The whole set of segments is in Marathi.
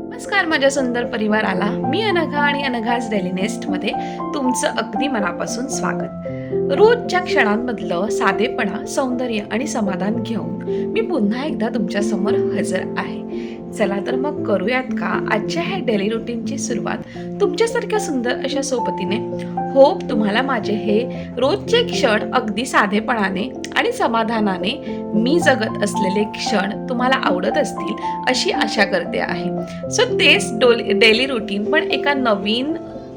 नमस्कार माझ्या सुंदर परिवाराला, मी अनघा आणि अनघाज डेली नेस्टमध्ये तुमचं अगदी मनापासून स्वागत। रोजच्या क्षणांमधलं साधेपणा, सौंदर्य आणि समाधान घेऊन मी पुन्हा एकदा तुमच्या समोर हजर आहे। चला तर मग करूयात का आजच्या ह्या डेली रुटीनची सुरुवात तुमच्यासारख्या सुंदर अशा सोबतीने। होप तुम्हाला माझे हे रोजचे क्षण अगदी साधेपणाने आणि समाधानाने मी जगत असलेले क्षण तुम्हाला आवडत असतील अशी आशा करते आहे। सो तेच डेली रुटीन पण एका नवीन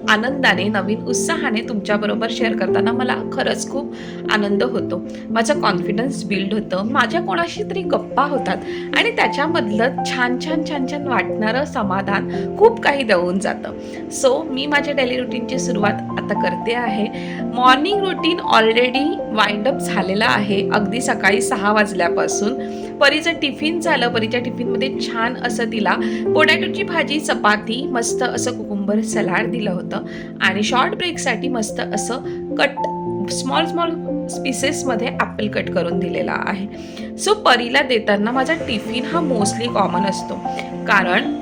आनंदाने, नवीन उत्साहाने तुमच्याबरोबर शेअर करताना मला खरंच खूप आनंद होतो। माझा कॉन्फिडन्स बिल्ड होतं, माझ्या कोणाशी तरी गप्पा होतात आणि त्याच्यामधलं छान छान छान छान वाटणारं समाधान खूप काही देऊन जातं। सो मी माझ्या डेली रुटीनची सुरुवात आता करते आहे। Morning routine already wind up झालेला आहे, अगदी सकाळी 6 वाजल्यापासून। परीचं टिफिन झालं, परीच्या टिफिनमध्ये छान असं तिला पोटॅटोची भाजी, चपाती, मस्त असं कुकुंबर सलाड दिलं होतं आणि शॉर्ट ब्रेकसाठी मस्त असं स्मॉल पीसेसमध्ये ॲपल कट करून दिलेला आहे। सो परीला देताना माझा टिफिन हा मोस्टली कॉमन असतो, कारण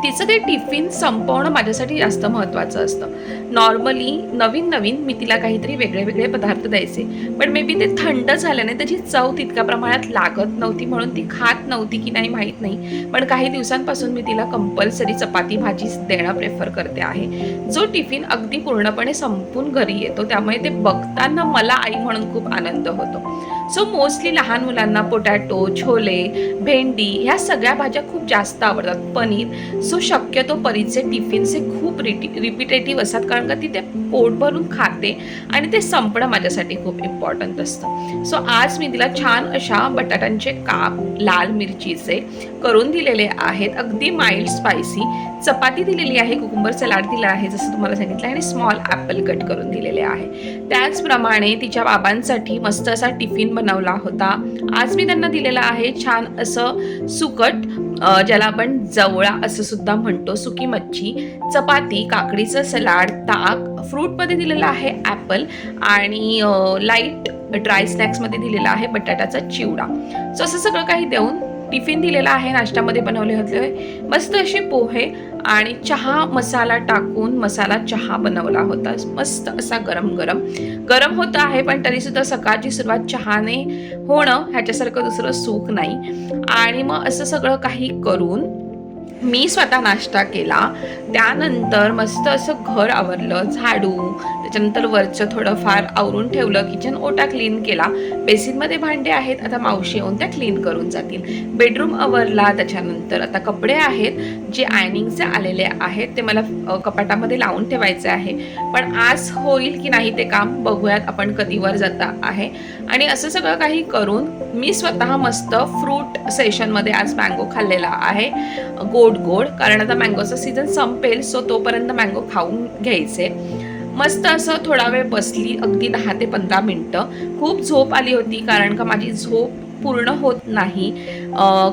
तिचं ते टिफिन संपवणं माझ्यासाठी जास्त महत्त्वाचं असतं। नॉर्मली नवीन मी तिला काहीतरी वेगळे पदार्थ द्यायचे, पण मे बी ते थंड झाल्याने त्याची चव तितक्या प्रमाणात लागत नव्हती, म्हणून ती खात नव्हती की नाही माहीत नाही। पण काही दिवसांपासून मी तिला कंपल्सरी चपाती भाजीच देणं प्रेफर करते आहे, जो टिफिन अगदी पूर्णपणे संपून घरी येतो। त्यामुळे ते बघताना मला आई म्हणून खूप आनंद होतो। सो मोस्टली लहान मुलांना पोटॅटो, छोले, भेंडी ह्या सगळ्या भाज्या खूप जास्त आवडतात, पनीर। सो शक्यतो परीचे टिफिनचे खूप रिपिटेटिव्ह असतात, कारण का ती ते पोट भरून खाते आणि ते संपणं माझ्यासाठी खूप इम्पॉर्टंट असतं। सो आज मी तिला छान अशा बटाट्यांचे काप लाल मिरचीचे करून दिलेले आहेत, अगदी माइल्ड स्पायसी। चपाती दिलेली आहे, कुकुंबर सलाड दिला आहे जसं तुम्हाला सांगितलं, आणि स्मॉल ॲपल कट करून दिलेले आहे। त्याचप्रमाणे तिच्या बाबांसाठी मस्त असा टिफिन बनवला होता। आज मी त्यांना दिलेला आहे छान असं सुकट, ज्याला आपण जवळा असं सुद्धा म्हणतो, सुकी मच्छी, चपाती, काकडीचं सलाड, ताक, फ्रूटमध्ये दिलेला आहे ॲपल, आणि लाईट ड्राय स्नॅक्समध्ये दिलेला आहे बटाट्याचा चिवडा। सो असं सगळं काही देऊन टिफिन दिलेला आहे। नाश्त्यामध्ये बनवले होते मस्त असे पोहे आणि चहा मसाला टाकून मसाला चहा बनवला होता, मस्त असा गरम होता आहे, पण तरीसुद्धा सकाळची सुरुवात चहाने होणं ह्याच्यासारखं दुसरं सुख नाही। आणि मग असं सगळं काही करून मी स्वतः नाश्ता केला। त्यानंतर मस्त असं घर आवरलं, झाडू, त्याच्यानंतर वरचं थोडंफार आवरून ठेवलं, किचन ओटा क्लीन केला, बेसिनमध्ये भांडे आहेत, आता मावशी येऊन त्या क्लीन करून जातील। बेडरूम आवरला, त्याच्यानंतर आता कपडे आहेत जे आयनिंगचे आलेले आहेत, ते मला कपाटामध्ये लावून ठेवायचे आहे, पण आज होईल की नाही ते काम बघूयात आपण, कधी वर जाता आहे। आणि असं सगळं काही करून मी स्वतः मस्त फ्रूट सेशनमध्ये आज मँगो खाल्लेला आहे, गोड, कारण आता मँगोचा सीझन संपेल, सो तोपर्यंत मँगो खाऊन घ्यायचे। मस्त असं थोडा वेळ बसली, अगदी 10 ते 15 मिनटं। खूप झोप आली होती, कारण का माझी झोप पूर्ण होत नाही,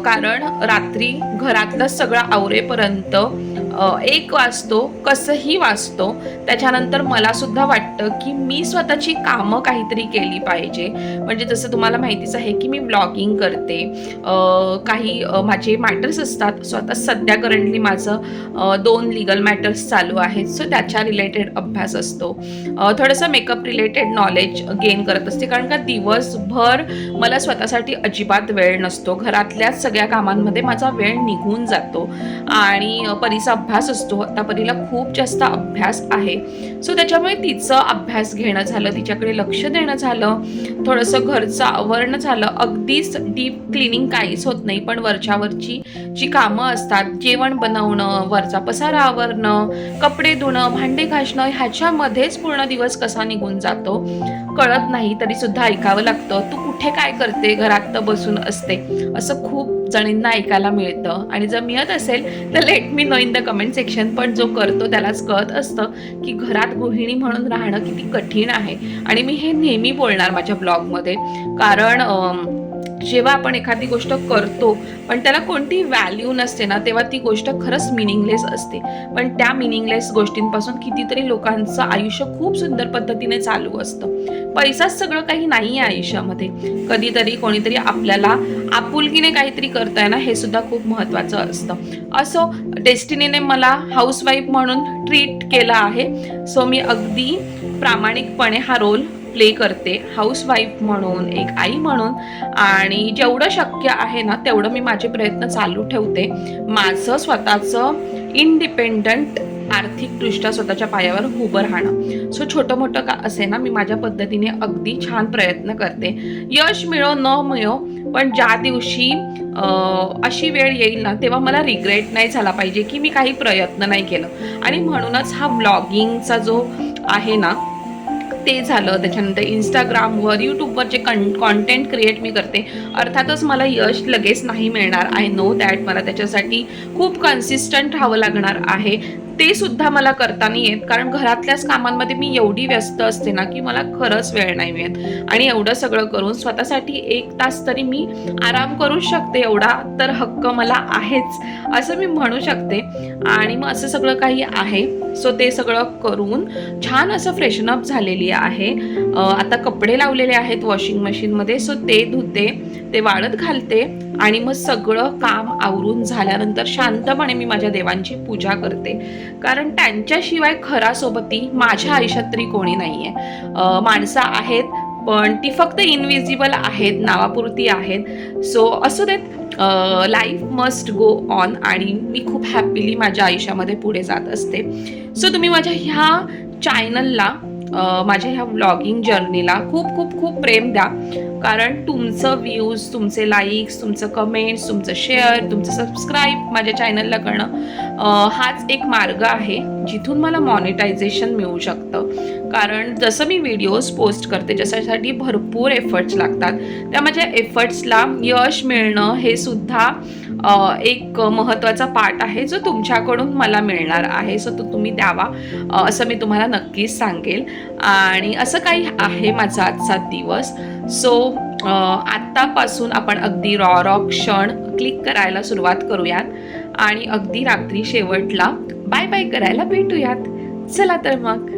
कारण रात्री घरातलं सगळं आवरेपर्यंत 1 वाजतो, कसंही वाजतो। त्याच्यानंतर मला सुद्धा वाटतं की मी स्वतःची कामं काहीतरी केली पाहिजे, म्हणजे जसं तुम्हाला माहितीच आहे की मी ब्लॉगिंग करते, काही माझे मॅटर्स असतात। स्वतः सध्या करंटली माझं 2 लीगल मॅटर्स चालू आहेत, सो त्याच्या रिलेटेड अभ्यास असतो, थोडंसं मेकअप रिलेटेड नॉलेज गेन करत असते, कारण का दिवसभर मला स्वतःसाठी अजिबात वेळ नसतो। घरातल्या सगळ्या कामांमध्ये माझा वेळ निघून जातो आणि परीचा अभ्यास असतो. आता परीला खूप जास्त अभ्यास आहे. सो त्याच्यामुळे तिचं अभ्यास घेणं झालं, तिच्याकडे लक्ष देणं झालं, थोडंसं घरचं आवरणं झालं. अगदीच डीप क्लिनिंग काहीच होत नाही, पण वरची जी कामं असतात, जेवण बनवणं, वरचा पसारा आवरणं, कपडे धुणं, भांडे घासणं, ह्याच्यामध्येच पूर्ण दिवस कसा निघून जातो कळत नाही. तरी सुद्धा ऐकावं लागतं, तू कुठे काय करते, घरात तर बसून असते, असं खूप जणींना ऐकायला मिळतं. आणि जर मिळत असेल तर late me know in the comment section. पण जो करतो त्यालाच कळत असतं की घरात गृहिणी म्हणून राहणं किती कठीण आहे. आणि मी हे नेहमी बोलणार माझ्या ब्लॉगमध्ये, कारण जेव्हा आपण एखादी गोष्ट करतो पण त्याला कोणती व्हॅल्यू नसते ना, तेव्हा ती गोष्ट खरंच मिनिंगलेस असते. पण त्या मिनिंगलेस गोष्टींपासून कितीतरी लोकांचं आयुष्य खूप सुंदर पद्धतीने चालू असतं. पैसाच सगळं काही नाही आहे आयुष्यामध्ये. कधीतरी कोणीतरी आपल्याला आपुलकीने काहीतरी करताय ना, हे सुद्धा खूप महत्त्वाचं असतं. असो, डेस्टिनीने मला हाऊसवाईफ म्हणून ट्रीट केलं आहे. सो मी अगदी प्रामाणिकपणे हा रोल प्ले करते, हाऊसवाईफ म्हणून, एक आई म्हणून. आणि जेवढं शक्य आहे ना तेवढं मी माझे प्रयत्न चालू ठेवते. माझं स्वतःचं इंडिपेंडंट आर्थिकदृष्ट्या स्वतःच्या पायावर उभं राहणं. सो छोटं मोठं का असे ना, मी माझ्या पद्धतीने अगदी छान प्रयत्न करते. यश मिळो न मिळो, पण ज्या दिवशी अशी वेळ येईल ना, तेव्हा मला रिग्रेट नाही झाला पाहिजे की मी काही प्रयत्न नाही केलं. आणि म्हणूनच हा ब्लॉगिंगचा जो आहे ना ते झालं. त्याच्यानंतर इंस्टाग्रामवर, यूट्यूबवर जे कॉन्टेंट क्रिएट मी करते, अर्थातच मला यश लगेच नाही मिळणार. I know that. मला त्याच्यासाठी खूप कन्सिस्टंट राहावं लागणार आहे. ते सुद्धा मला करता नाही येत, कारण घरातल्याच कामांमध्ये मी एवढी व्यस्त असते ना की मला खरंच वेळ नाही मिळत. आणि एवढं सगळं करून स्वतःसाठी 1 तास तरी मी आराम करू शकते, एवढा तर हक्क मला आहेच, असं मी म्हणू शकते. आणि मग असं सगळं काही आहे. सो ते सगळं करून छान असं फ्रेशनअप झालेली आहे. आता कपडे लावलेले आहेत वॉशिंग मशीनमध्ये. सो ते धुते, ते वाळत घालते आणि मग सगळं काम आवरून झाल्यानंतर शांतपणे मी माझ्या देवांची पूजा करते. कारण त्यांच्याशिवाय खरा सोबती माझ्या आयुष्यात तरी कोणी नाही आहे. माणसं आहेत पण ती फक्त इनविजिबल आहेत, नावापुरती आहेत. सो असू देत, लाईफ मस्ट गो ऑन. आणि मी खूप हॅपीली माझ्या आयुष्यामध्ये पुढे जात असते. सो तुम्ही माझ्या ह्या चॅनलला, माझ्या ह्या व्लॉगिंग जर्नीला खूप खूप खूप प्रेम द्या. कारण तुमचं व्ह्यूज, तुमचे लाईक्स, तुमचं कमेंट्स, तुमचं शेअर, तुमचं सबस्क्राईब माझ्या चॅनलला करणं, हाच एक मार्ग आहे जिथून मला मॉनिटायझेशन मिळू शकतं. कारण जसं मी व्हिडिओज पोस्ट करते, ज्याच्यासाठी भरपूर एफर्ट्स लागतात, त्या माझ्या एफर्ट्सला यश मिळणं हे सुद्धा एक महत्त्वाचा पार्ट आहे, जो तुमच्याकडून मला मिळणार आहे. सो तो तुम्ही द्यावा, असं मी तुम्हाला नक्कीच सांगेल. आणि असं काही आहे माझा आजचा दिवस. सो आत्तापासून आपण अगदी रॉ क्षण क्लिक करायला सुरुवात करूयात आणि अगदी रात्री शेवटला बाय बाय करायला भेटूयात. चला तर मग.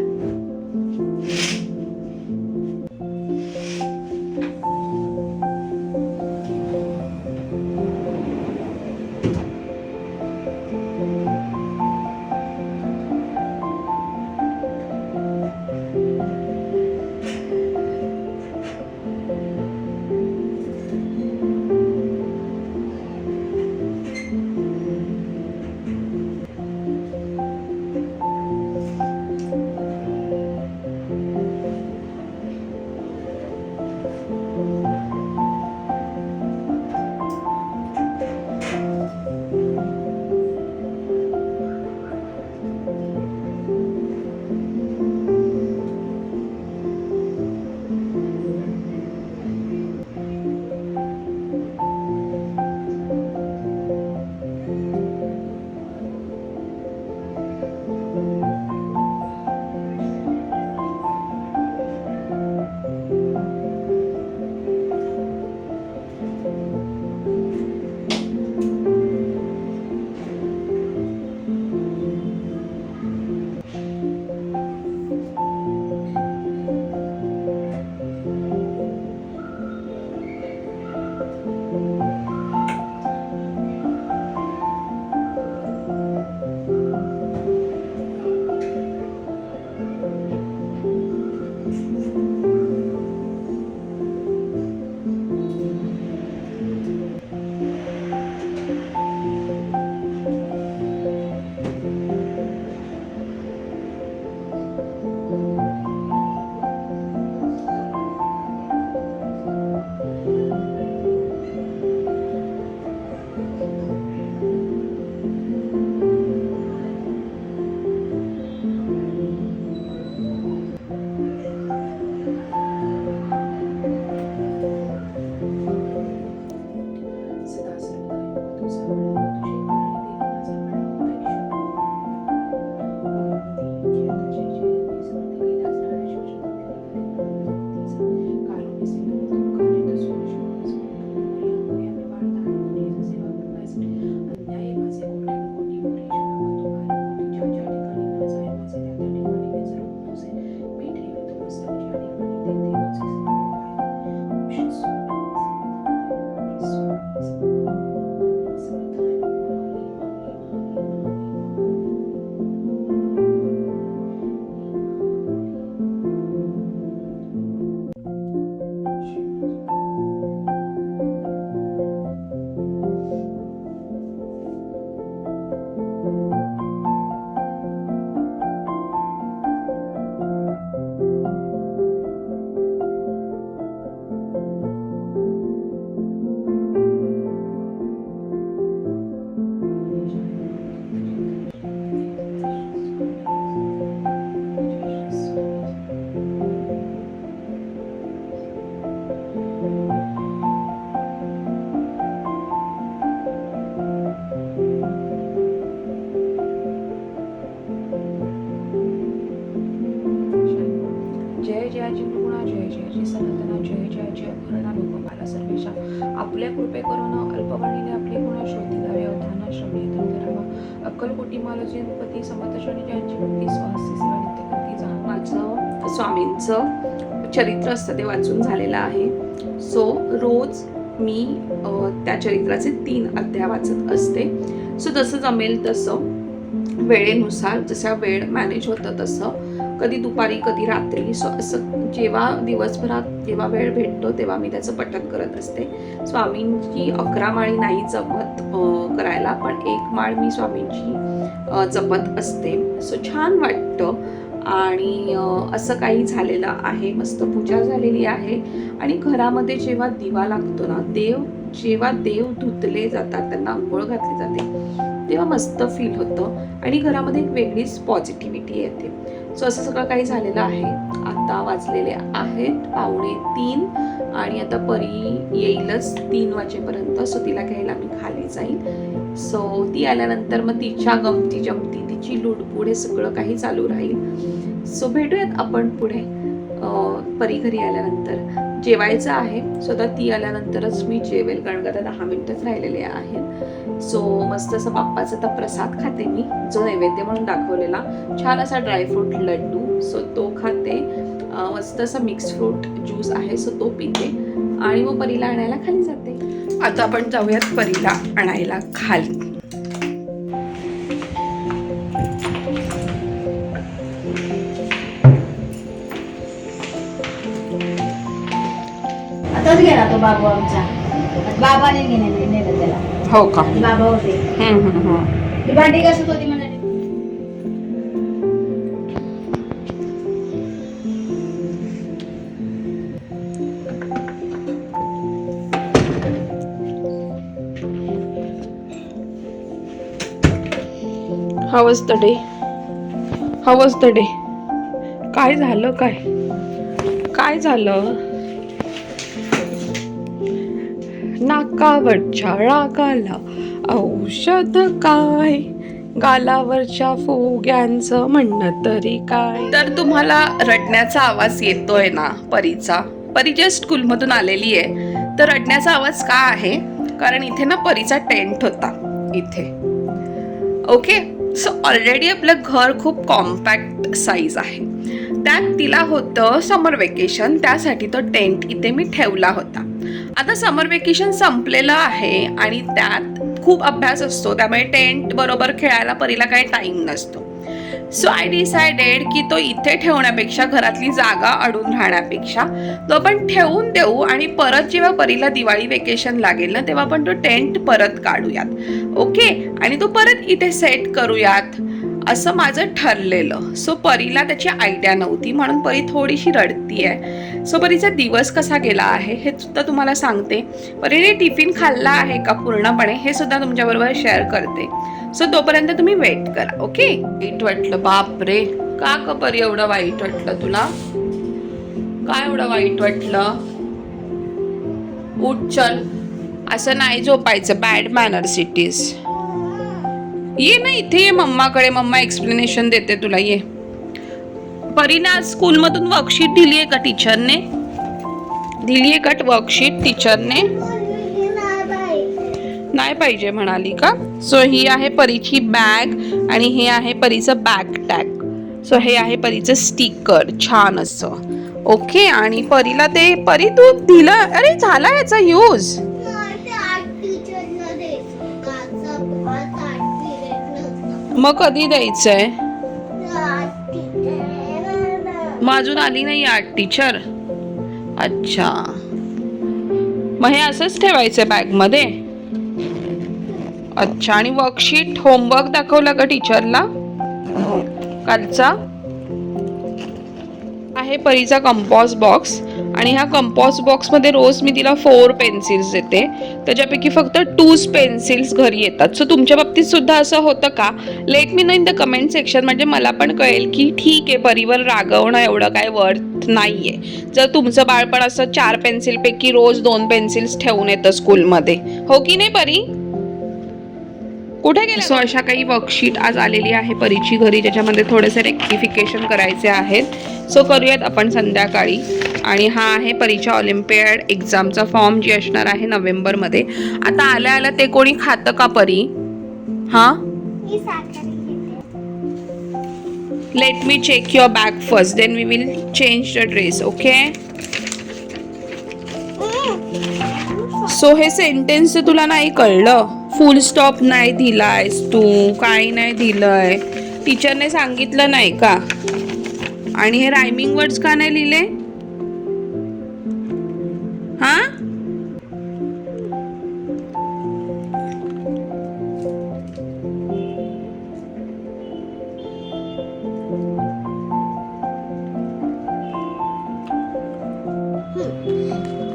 करून अल्पवर्णिले आपले गुण शोधी लावे अवधान श्रमे धर्म अक्कलकोटी मालजी पती समर्थ श्रेणी ज्यांची भक्ती स्वहस्ती सेवा नित्य करती जा. माझं स्वामींचं चरित्र असतं ते वाचून झालेलं आहे. सो रोज मी त्या चरित्राचे 3 अध्याय वाचत असते. सो जसं जमेल तसं वेळेनुसार, जसा वेळ मॅनेज होतं तसं, कधी दुपारी कधी रात्री. सो असं जेव्हा दिवसभरात जेव्हा वेळ भेटतो तेव्हा मी त्याचं पठण करत असते. स्वामींची 11 माळी नाही जमत करायला, पण 1 माळ मी स्वामींची जपत असते. सो छान वाटतं. आणि असं काही झालेलं आहे, मस्त पूजा झालेली आहे. आणि घरामध्ये जेव्हा दिवा लागतो ना, जेव्हा देव धुतले जातात, त्यांना अंघोळ घातली जाते, तेव्हा मस्त फील होतं आणि घरामध्ये एक वेगळीच पॉझिटिव्हिटी येते. सो असं सगळं काही झालेलं आहे. आता वाजलेले आहेत 2:45 आणि आता परी येईलच 3 वाजेपर्यंत. सो तिला घ्यायला मी खाली जाईल. सो ती आल्यानंतर मग तिच्या गमती जमती, तिची लुडबुड, हे सगळं काही चालू राहील. सो भेटूयात आपण पुढे परी घरी आल्यानंतर. जेवायचं आहे, सो आता ती आल्यानंतरच मी जेवेल, कारण का 10 मिनिटच राहिलेले आहेत. सो मस्त असं बाप्पाचा आता प्रसाद खाते मी, जो नैवेद्य म्हणून दाखवलेला, छान असा ड्रायफ्रूट लड्डू. सो तो खाते. मस्त असा मिक्स फ्रूट ज्यूस आहे, सो तो पिते आणि मग परीला आणायला खाली जाते. आता आपण जाऊयात परीला आणायला खाली. आताच गेला तो बाबू आमचा. बाबाने नेलं त्याला. हो का? बाबा होते. ती भांडी घासत होती म्हणाली. How was the day? How was the day? काय झालं? काय झालं? नाकावरच्या रागाला औषध काय, गालावरच्या फुग्यांचं म्हणणं तरी काय. तर तुम्हाला रडण्याचा आवाज येतोय ना परीचा? परी जस्ट स्कूलमधून आलेली आहे, तर रडण्याचा आवाज का आहे? कारण इथे ना परीचा टेंट होता इथे. ओके, सो ऑलरेडी आपलं घर खूप कॉम्पॅक्ट साईज आहे. त्यात तिला होतं समर वेकेशन, त्यासाठी तो टेंट इथे मी ठेवला होता. आता समर वेकेशन संपलेलं आहे आणि त्यात खूप अभ्यास असतो, त्यामुळे टेंट बरोबर खेळायला परीला काही टाईम नसतो. सो आय डिसायडेड की तो इथे ठेवण्यापेक्षा, घरातली जागा अडून राहण्यापेक्षा तो आपण ठेवून देऊ आणि परत जेव्हा परीला दिवाळी वेकेशन लागेल ना, तेव्हा आपण तो टेंट परत काढूयात. ओके, आणि तो परत इथे सेट करूयात, असं माझं ठरलेलं. सो परीला त्याची आयडिया नव्हती, म्हणून परी थोडीशी रडती आहे. सो परीचा दिवस कसा गेला आहे हे सुद्धा तुम्हाला सांगते. परीने टिफिन खाल्ला आहे का पूर्णपणे हे सुद्धा तुमच्याबरोबर शेअर करते. सो तोपर्यंत तुम्ही वेट करा. ओके. वाईट वाटलं, बाप रे, का ग परी एवढं वाईट वाटलं तुला? काय एवढं वाईट वाटलं? उठ, चल. असं नाही झोपायचं, बॅड मॅनर्स इट इज. ये ना इथे, ये मम्माकडे, मम्मा एक्सप्लेनेशन देते तुला. ये. परीने आज स्कूलमधून वर्कशीट दिली आहे का टीचरने? दिली आहे का वर्कशीट टीचरने? नाही पाहिजे म्हणाली का? सो ही आहे परीची बॅग आणि हे आहे परीचं बॅग टॅग. सो हे आहे परीचं स्टिकर, छान असं. ओके, आणि परीला ते, परी तू दिलं? अरे झाला याचा यूज. मग कधी द्यायचंय? मग अजून आली नाही आर्ट टीचर? अच्छा, मग हे असंच ठेवायचंय बॅग मध्ये? अच्छा, आणि वर्कशीट होमवर्क दाखवला का टीचरला कालचा? आहे परीचा कंपॉस बॉक्स, आणि ह्या कंपॉस बॉक्स मध्ये रोज मी तिला 4 पेन्सिल्स देते, त्याच्यापैकी फक्त 2 पेन्सिल्स घरी येतात. सो तुमच्या बाबतीत सुद्धा असं होतं का? Late me know in the comment section, म्हणजे मला पण कळेल की ठीक आहे, परीवर रागवणं एवढं काय वर्थ नाहीये. जर तुमचं बाळपण असं 4 पेन्सिल पैकी रोज 2 पेन्सिल्स ठेवून येतं स्कूलमध्ये, हो की नाही परी? कुठे गेला? सो अशा काही वर्कशीट आज आलेली आहे परीची घरी, ज्याच्यामध्ये थोडेसे रेक्टिफिकेशन करायचे आहेत. सो करूयात आपण संध्याकाळी. आणि हा आहे परीच्या ऑलिम्पियाड एक्झामचा फॉर्म, जी असणार आहे नोव्हेंबरमध्ये. आता आल्या आल्या ते कोणी खातं का परी? हा, let me check your bag first, then we will change the dress. Okay. So हे सेंटेन्स तुला नाही कळलं? फुल स्टॉप नाही दिलायस तू, काही नाही दिलंय, टीचरने सांगितलं नाही का? आणि हे रायमिंग वर्ड्स का नाही लिहिले? हा,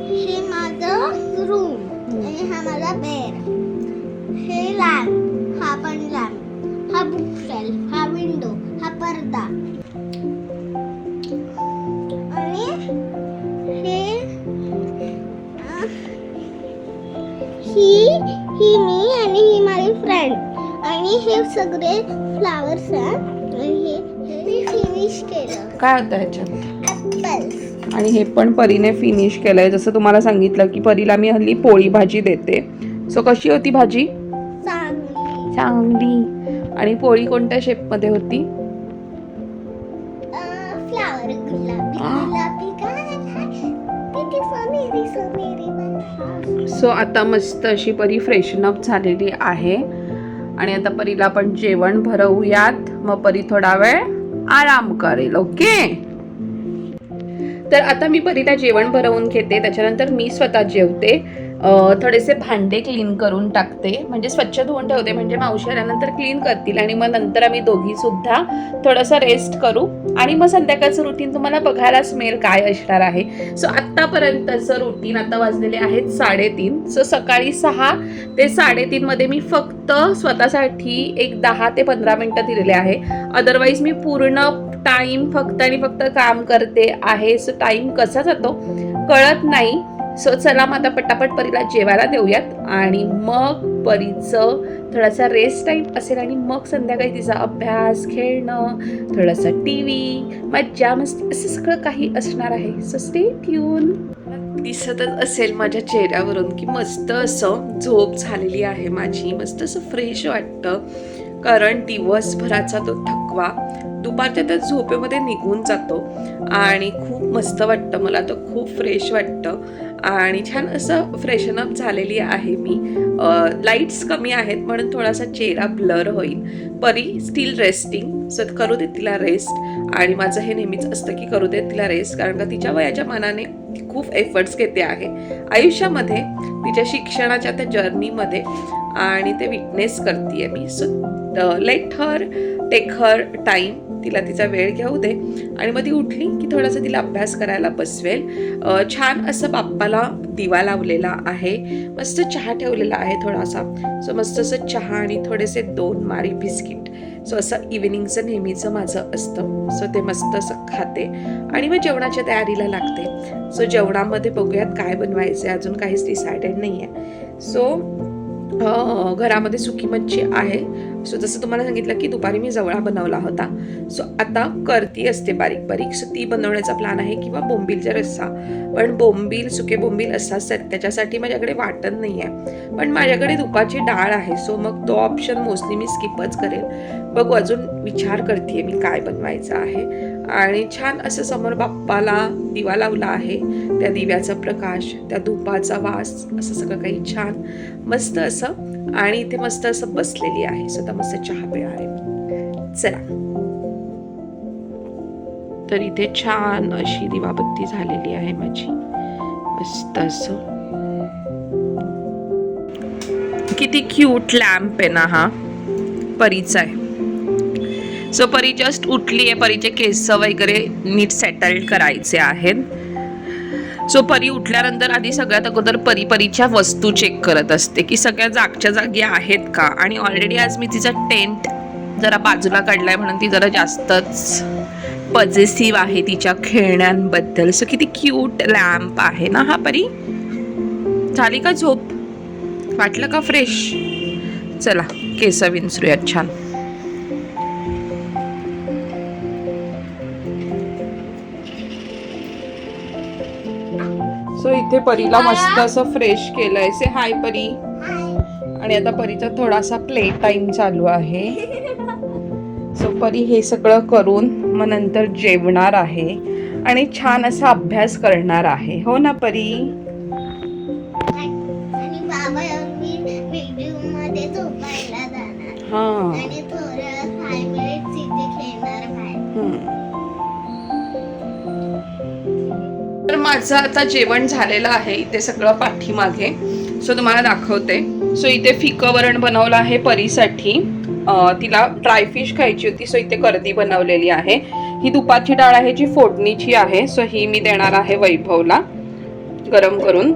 हे माझं रूम आणि हा माझा बेड. हे लॅम्प, हा पण लॅम्प, हा बुक शेल्फ, हा विंडो, हा पडदा आणि ही मी आणि ही माझी फ्रेंड. आणि हे सगळे फ्लावर्स आहेत. आणि हे मी फिनिश केलं. काय होतं ह्याच्यात? ॲपल्स. आणि हे पण परीने फिनिश केलंय. जसं तुम्हाला सांगितलं की परीला मी हल्ली पोळी भाजी देते. सो कशी होती भाजी? चांगली. चांगली. आणि पोळी कोणत्या शेपमध्ये होती? फ्लावर, गुलाबी गुलाबी सो आता मस्त अशी परी फ्रेशन अप झालेली आहे. आणि आता परीला आपण जेवण भरवूयात, मग परी थोडा वेळ आराम करेल. ओके. तर आता मी परीला जेवण भरवून घेते, त्याच्यानंतर मी स्वतः जेवते. थोडेसे भांडे क्लीन करून टाकते, म्हणजे स्वच्छ धुवून ठेवते, म्हणजे मावशी आल्यानंतर क्लीन करतील. आणि मग नंतर आम्ही दोघी सुद्धा थोडंसं रेस्ट करू. आणि मग संध्याकाळचं रुटीन तुम्हाला बघायलाच मिळेल काय असणार आहे. सो आत्तापर्यंतचं रुटीन, आता वाजलेले आहेत 3:30. सो सकाळी 6 ते 3:30 मध्ये मी फक्त स्वतःसाठी एक 10 ते 15 मिनिटं दिलेले आहे. अदरवाईज मी पूर्ण टाइम फक्त आणि फक्त काम करते आहे. सो टाइम कसा जातो कळत नाही. सो चला मग आता पटापट परीला जेवायला देऊयात, आणि मग परीचं थोडासा रेस्ट टाईम असेल, आणि मग संध्याकाळी तिचा अभ्यास, खेळणं, थोडासा TV, मज्जा मस्ती, असं सगळं काही असणार आहे. So stay tune. दिसतच असेल माझ्या चेहऱ्यावरून की मस्त असं झोप झालेली आहे माझी. मस्त असं फ्रेश वाटतं, कारण दिवसभराचा तो थकवा दुपारच्या त्या झोपेमध्ये निघून जातो. आणि खूप मस्त वाटतं मला, तर खूप फ्रेश वाटतं. आणि छान असं फ्रेशन अप झालेली आहे मी. लाईट्स कमी आहेत म्हणून थोडासा चेहरा ब्लर होईल. परी स्टील रेस्टिंग, सो करू दे तिला रेस्ट. आणि माझं हे नेहमीच असतं की करू दे तिला रेस्ट, कारण का तिच्या वयाच्या मानाने ती खूप एफर्ट्स घेते आहे आयुष्यामध्ये, तिच्या शिक्षणाच्या त्या जर्नीमध्ये, आणि ते विटनेस करते मी. So let her take her time, तिला तिचा वेळ घेऊ दे. आणि मग ती उठली की थोडासा तिला अभ्यास करायला बसवेल. छान असं बाप्पाला दिवा लावलेला आहे, मस्त चहा ठेवलेला आहे थोडासा. सो मस्त असं चहा आणि थोडेसे 2 मारी बिस्किट. सो असं इव्हिनिंगचं नेहमीचं माझं असतं. सो ते मस्त असं खाते आणि मग जेवणाच्या तयारीला लागते. सो जेवणामध्ये बघूयात काय बनवायचं आहे, अजून काहीच डिसायडेड नाही आहे. सो घरामध्ये सुकी मच्छी आहे. सो जसं तुम्हाला सांगितलं की दुपारी मी जवळा बनवला होता. सो आता करती असते बारीक बारीक. सो ती बनवण्याचा प्लॅन आहे, किंवा बोंबीलचा रस्सा. पण बोंबील, सुके बोंबील असतात, त्याच्यासाठी माझ्याकडे वाटण नाही आहे. पण माझ्याकडे तुपाची डाळ आहे. सो मग तो ऑप्शन मोस्टली मी स्किपच करेल. बघू, अजून विचार करते मी काय बनवायचं आहे. आणि छान असं समोर बाप्पाला दिवा लावला आहे. त्या दिव्याचा प्रकाश, त्या धुपाचा वास, असं सगळं काही छान मस्त असं. आणि इथे मस्त असं बसलेली आहे. स्वतः मस्त चहा पिणार आहे. चला, तर इथे छान अशी दिवाबत्ती झालेली आहे माझी, मस्त असं. किती क्यूट लॅम्प आहे ना हा, परीचा आहे. सो परी जस्ट उठली आहे. परीचे केस वगैरे नीट सेटल्ड करायचे आहेत. सो परी उठल्यानंतर आधी सगळ्यात अगोदर परीच्या वस्तू चेक करत असते की सगळ्या जागच्या जागी आहेत का. आणि ऑलरेडी आज मी तिचा टेंट जरा बाजूला काढलाय, म्हणून ती जरा जास्तच पॉझिटिव्ह आहे तिच्या खेळण्यांबद्दल. सो किती क्यूट लॅम्प आहे ना हा परी. झाली का झोप? वाटलं का फ्रेश? चला केस विंचरूयात छान. सो इथे परीला मस्त असं फ्रेश केलंय. से हाय परी. आणि आता परीचा थोडासा प्ले टाइम चालू आहे. सो परी हे सगळं करून मग नंतर जेवणार आहे आणि छान असा अभ्यास करणार आहे. हो ना परी? आणि बाबा बेडरूम मध्ये झोपायला जाणार. हा. आणि थोडं 5 मिनिट्स इथे खेळणार बाहेर. तर माझं आता जेवण झालेलं आहे इथे सगळं पाठीमागे. सो तुम्हाला दाखवते. सो इथे फिकं वरण बनवलं आहे परीसाठी. तिला ड्रायफिश खायची होती, सो इथे कर्दी बनवलेली आहे. ही तुपाची डाळ आहे जी फोडणीची आहे. सो ही मी देणार आहे वैभवला गरम करून.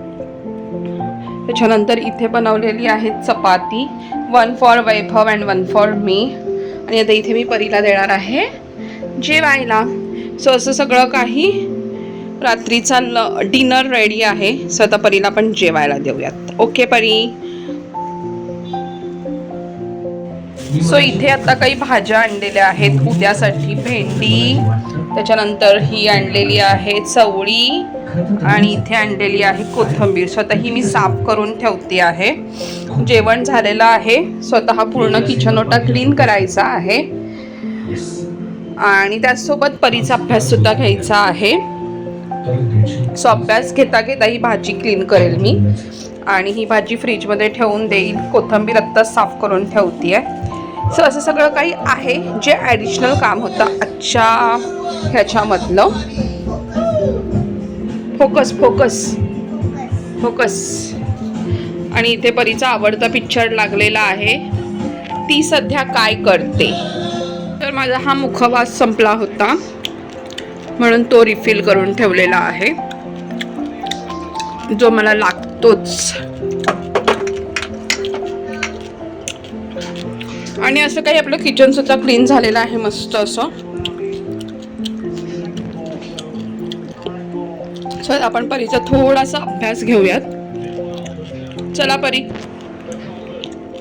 त्याच्यानंतर इथे बनवलेली आहे चपाती, 1 for Vaibhav and 1 for me. आणि आता इथे मी परीला देणार आहे जेवायला. सो असं सगळं काही रात्रीचा डिनर रेडी आहे. सो आता परीला पण जेवायला देऊयात. ओके परी? सो इथे आता काही भाज्या आणलेल्या आहेत उद्यासाठी. भेंडी, त्याच्यानंतर ही आणलेली आहे चवळी आणि इथे आणलेली आहे कोथिंबीर. स्वतः ही मी साफ करून ठेवते आहे. जेवण झालेलं आहे. स्वतः पूर्ण किचन ओटा क्लीन करायचा आहे आणि त्याचसोबत परीचा अभ्यास सुद्धा घ्यायचा आहे. सो अभ्यास घेता घेता ही भाजी क्लीन करेल मी आणि ही भाजी फ्रीजमध्ये ठेवून देईल. कोथिंबीर आत्ताच साफ करून ठेवते आहे. सो असं सगळं काही आहे जे ॲडिशनल काम होतं आजच्या ह्याच्यामधलं. Focus focus focus. आणि इथे परीचा आवडता पिक्चर लागलेला आहे, ती सध्या काय करते. तर माझा हा मुखवास संपला होता म्हणून तो रिफिल करून ठेवलेला आहे जो मला लागतोच. आणि असं काही आपलं किचन सुद्धा क्लीन झालेलं आहे मस्त असं. चल आपण परीचा थोडासा अभ्यास घेऊयात. चला परी.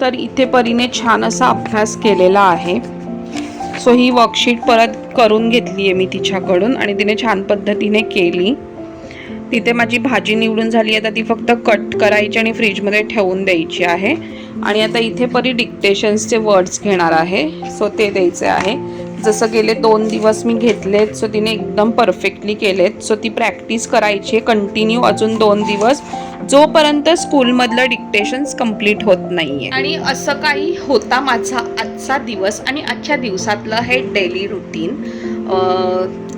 तर इथे परीने छान असा अभ्यास केलेला आहे. सो ही वर्कशीट परत करून घेतली आहे मी तिच्याकडून आणि तिने छान पद्धतीने केली. तिथे माझी भाजी निवडून झाली आहे. आता ती फक्त कट करायची आणि फ्रीजमध्ये ठेवून द्यायची आहे. आणि आता इथे परी डिक्टेशन्सचे वर्ड्स घेणार आहे. सो ते द्यायचे आहे. जसं गेले 2 दिवस मी घेतलेत सो तिने एकदम परफेक्टली केलेत. सो ती प्रॅक्टिस करायची कंटिन्यू अजून 2 दिवस जोपर्यंत स्कूलमधलं डिक्टेशन्स कंप्लीट होत नाहीये. आणि असं काही होता माझा आजचा दिवस आणि आजच्या दिवसातलं हे डेली रुटीन.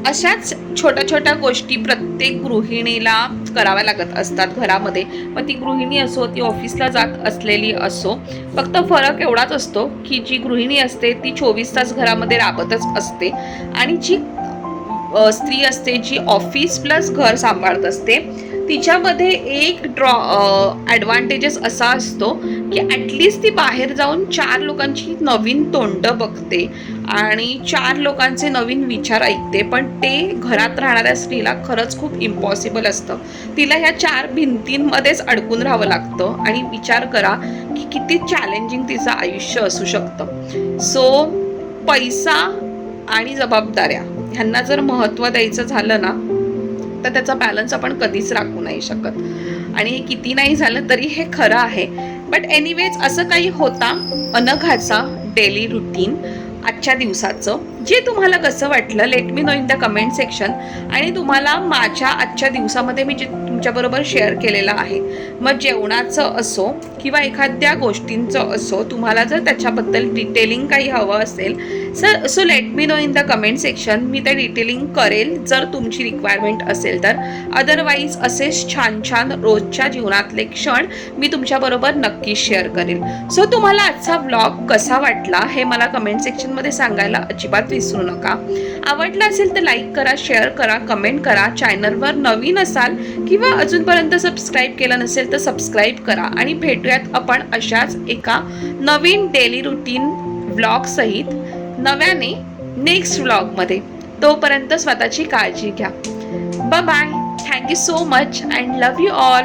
अशाच छोट्या छोट्या गोष्टी प्रत्येक गृहिणीला कराव्या लागत असतात घरामध्ये. मग ती गृहिणी असो, ती ऑफिसला जात असलेली असो, फक्त फरक एवढाच असतो की जी गृहिणी असते ती 24 तास घरामध्ये राबतच असते आणि जी स्त्री असते जी ऑफिस प्लस घर सांभाळत असते तिच्यामध्ये एक ॲडव्हान्टेजेस असा असतो की ॲटलिस्ट ती बाहेर जाऊन 4 लोकांची नवीन तोंडं बघते आणि 4 लोकांचे नवीन विचार ऐकते. पण ते घरात राहणाऱ्या स्त्रीला खरंच खूप इम्पॉसिबल असतं. तिला ह्या 4 भिंतींमध्येच अडकून राहावं लागतं आणि विचार करा की किती चॅलेंजिंग तिचं आयुष्य असू शकतं. सो पैसा आणि जबाबदाऱ्या ह्यांना जर महत्त्व द्यायचं झालं ना तर त्याचा बॅलन्स आपण कधीच राखू नाही शकत. आणि हे किती नाही झालं तरी हे खरं आहे. बट एनिवेज असं काही होता अनघाचा डेली रुटीन आजच्या दिवसाचं. जे तुम्हाला कसं वाटलं late me know in the comment section. आणि तुम्हाला माझ्या आजच्या दिवसामध्ये मी जे तुमच्याबरोबर शेअर केलेलं आहे, मग जेवणाचं असो किंवा एखाद्या गोष्टींचं असो, तुम्हाला जर त्याच्याबद्दल डिटेलिंग काही हवं असेल so let me know in the comment section. मी ते डिटेलिंग करेल जर तुमची रिक्वायरमेंट असेल तर. अदरवाईज असेच छान छान रोजच्या जीवनातले क्षण मी तुमच्याबरोबर नक्की शेअर करेल. सो तुम्हाला आजचा व्लॉग कसा वाटला हे मला कमेंट सेक्शनमध्ये सांगायला अजिबात विसरू नका. आवडला असेल तर लाईक करा, शेअर करा, कमेंट करा. चॅनलवर नवीन असाल किंवा अजूनपर्यंत सबस्क्राईब केलं नसेल तर सबस्क्राईब करा. आणि भेटूयात आपण अशाच एका नवीन डेली रुटीन व्लॉग सहित नव्याने नेक्स्ट व्लॉगमध्ये. तोपर्यंत स्वतःची काळजी घ्या. Bye bye. Thank you so much and love you all.